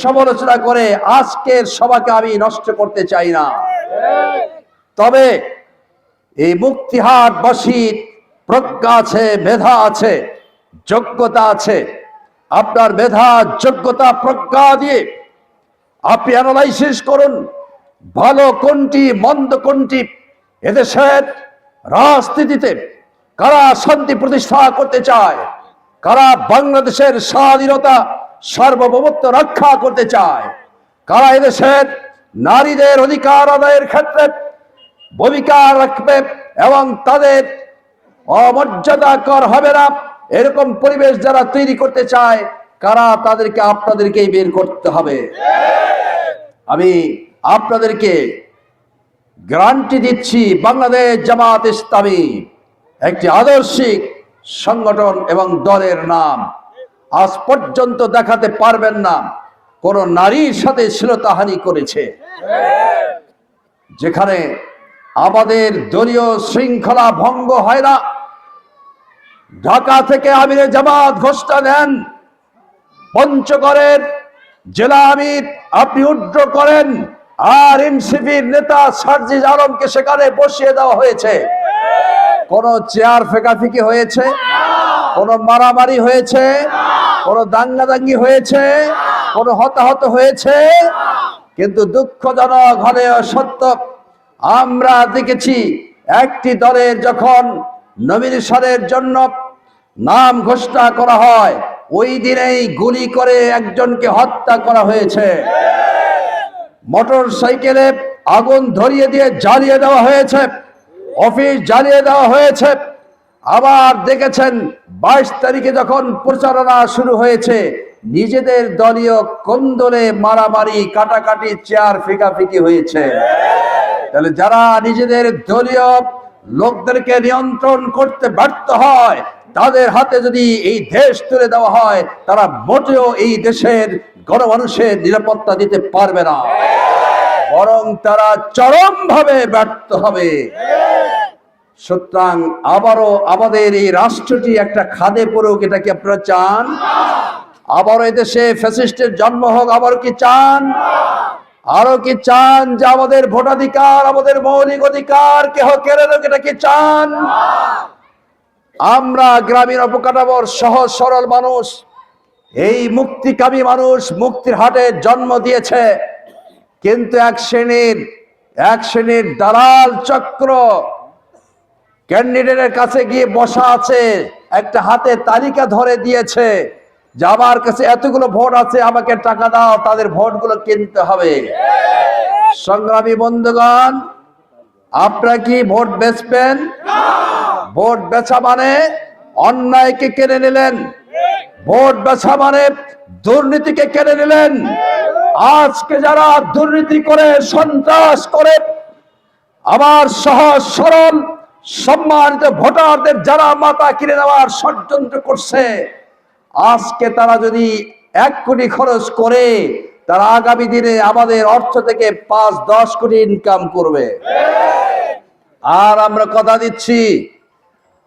সমালোচনা করে আজকের সভাকে আমি নষ্ট করতে চাই না। তবে এই মুক্তিহাটবাসীর প্রজ্ঞা আছে, মেধা আছে, যোগ্যতা আছে। আপনার মেধা, যোগ্যতা, প্রজ্ঞা দিয়ে আপনি অ্যানালাইসিস করুন ভালো কোনটি, মন্দ কোনটি। এদেশের রাজনীতিতে কারা শান্তি প্রতিষ্ঠা করতে চায়, কারা বাংলাদেশের স্বাধীনতা সার্বভৌমত্ব রক্ষা করতে চায়, কারা এদেশের নারীদের অধিকার আদায়ের ক্ষেত্রে ভূমিকা রাখবে এবং তাদের অমর্যাদাকর হবে না এরকম পরিবেশ যারা তৈরি করতে চায়, কারা, তাদেরকে আপনাদেরকেই বের করতে হবে। আমি আপনাদেরকে গ্যারান্টি দিচ্ছি, বাংলাদেশ জামাত ইসলামী একটি আদর্শিক সংগঠন এবং দলের নাম। আজ পর্যন্ত দেখাতে পারবেন না কোন নারীর সাথে শ্লীলতাহানি করেছে। যেখানে আমাদের দলীয় শৃঙ্খলা ভঙ্গ হয় না, ঢাকা থেকে আমিরে জামাত ঘোষণা দেন, পঞ্চগড়ের জেলা আমির আপনি উড্র করেন, আর এনসিপির নেতা সার্জিস আলমকে সেখানে বসিয়ে দেওয়া হয়েছে। কোন চেয়ার ফেকাফিকি হয়েছে? কোন মারামারি হয়েছে? কোন দাঙ্গাদাঙ্গি হয়েছে? কোন হতাহত হয়েছে? কিন্তু দুঃখজনক হলেও সত্য, আমরা দেখেছি একটি দলের যখন নমিনেশনের জন্য নাম ঘোষণা করা হয়, ওই দিনেই গুলি করে একজনকে হত্যা করা হয়েছে। মোটর সাইকেলে আগুন ধরিয়ে দিয়ে জ্বালিয়ে দেওয়া হয়েছে, অফিস জ্বালিয়ে দেওয়া হয়েছে। আবার দেখেছেন 22 তারিখে যখন প্রচারণা শুরু হয়েছে, নিজেদের দলীয় কোন্দলে মারামারি, কাটাকাটি, চেয়ার ফিকাফিকি হয়েছে। তাহলে যারা নিজেদের দলীয় লোকদেরকে নিয়ন্ত্রণ করতে ব্যর্থ হয়, তাদের হাতে যদি এই দেশ তুলে দেওয়া হয়, তারা মোটেও এই দেশের গণমানুষের নিরাপত্তা দিতে পারবে না, বরং তারা চরমভাবে ব্যর্থ হবে। সুতরাং আবারও আমাদের এই রাষ্ট্রটি একটা খাদে পড়ুক, এটা কি আপনারা চান? আবারও এদেশে ফ্যাসিস্টের জন্ম হোক, আবারও কি চান? আরো কি চান যে আমাদের ভোটাধিকার, আমাদের মৌলিক অধিকার কেহ কেড়ে নেক, এটা কি চান? আমরা গ্রামীণ অবকাঠামোর সহজ সরল মানুষ, এই মুক্তিকামী মানুষ মুক্তির হাটে জন্ম দিয়েছে। কিন্তু এক শ্রেণীর দালাল চক্র ক্যান্ডিডেটের কাছে গিয়ে বসা আছে, একটা হাতে তালিকা ধরে দিয়েছে যে আমার কাছে এতগুলো ভোট আছে, আমাকে টাকা দাও, তাদের ভোটগুলো কিনতে হবে। সংগ্রামী বন্ধুগণ, আপনারা কি ভোট বেচবেন? ভোট বেচা মানে অন্যায়কে কেড়ে নিলেন, ভোট বেচা মানে দুর্নীতিকে কেড়ে নিলেন। আজকে যারা দুর্নীতি করে, সন্ত্রাস করে, আমার সহজ সরল সম্মানিত ভোটারদের যারা মাথা কিনে নেওয়ার ষড়যন্ত্র করছে, আজকে তারা যদি 1 কোটি খরচ করে, তারা আগামী দিনে আমাদের অর্থ থেকে 5-10 কোটি ইনকাম করবে। আর আমরা কথা দিচ্ছি,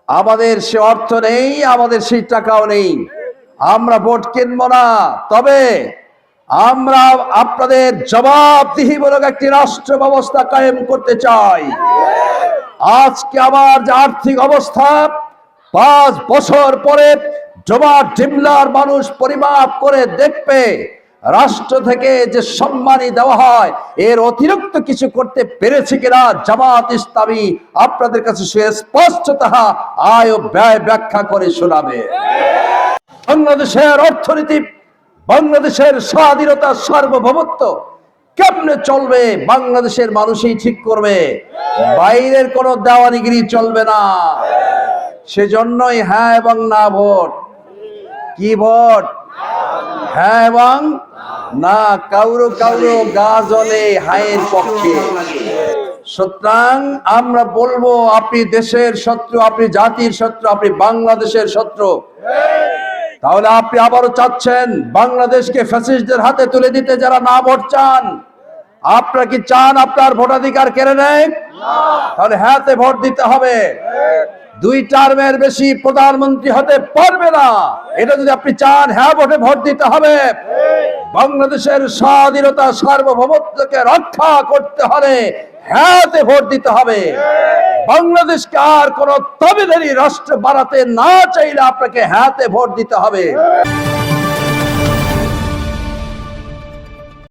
আমাদের সে অর্থ নেই, আমাদের সেই টাকাও নেই, আমরা ভোট কিনবো না। তবে আমরা আপনাদের জবাবদিহিমূলক একটি রাষ্ট্র ব্যবস্থা কায়েম করতে চাই। আজকে আমার যে আর্থিক অবস্থা, 5 বছর পরে জমাট জিমলার মানুষ পরিমাপ করে দেখবে রাষ্ট্র থেকে যে সম্মানী দেওয়া হয়, এর অতিরিক্ত কিছু করতে পেরেছে কিনা জামাত ইসলামী আপনাদের কাছে সুস্পষ্ট তাহা আয় ও ব্যয় ব্যাখ্যা করে শোনাবে। বাংলাদেশের অর্থনীতি, বাংলাদেশের স্বাধীনতা, সার্বভৌমত্ব কেমনে চলবে বাংলাদেশের মানুষই ঠিক করবে, বাইরের কোনো দেওয়ানিগিরি চলবে না। সেজন্যই হ্যাঁ এবং না ভোট। কি ভোট? হ্যাঁ এবং না। কাউরো কাউরো গা জ্বলে হায়ের পক্ষে। সুতরাং আমরা বলবো, আপনি দেশের শত্রু, আপনি জাতির শত্রু, আপনি বাংলাদেশের শত্রু। তাহলে আপনি আবারও চাচ্ছেন বাংলাদেশকে ফ্যাসিস্টদের হাতে তুলে দিতে? যারা না ভোট চান, আপনারা কি চান আপনার ভোটাধিকার কেড়ে নেয়? তাহলে হ্যাঁতে ভোট দিতে হবে। 2 টার্মের বেশি প্রধানমন্ত্রী হতে পারবে না। এটা যদি আপনি চান, হ্যাঁ ভোটে ভোট দিতে হবে। বাংলাদেশের স্বাধীনতা সার্বভৌমত্বকে রক্ষা করতে হলে হ্যাঁতে ভোট দিতে হবে। বাংলাদেশকে আর কোন তবেদারি রাষ্ট্র বানাতে না চাইলে আপনাকে হ্যাঁতে ভোট দিতে হবে।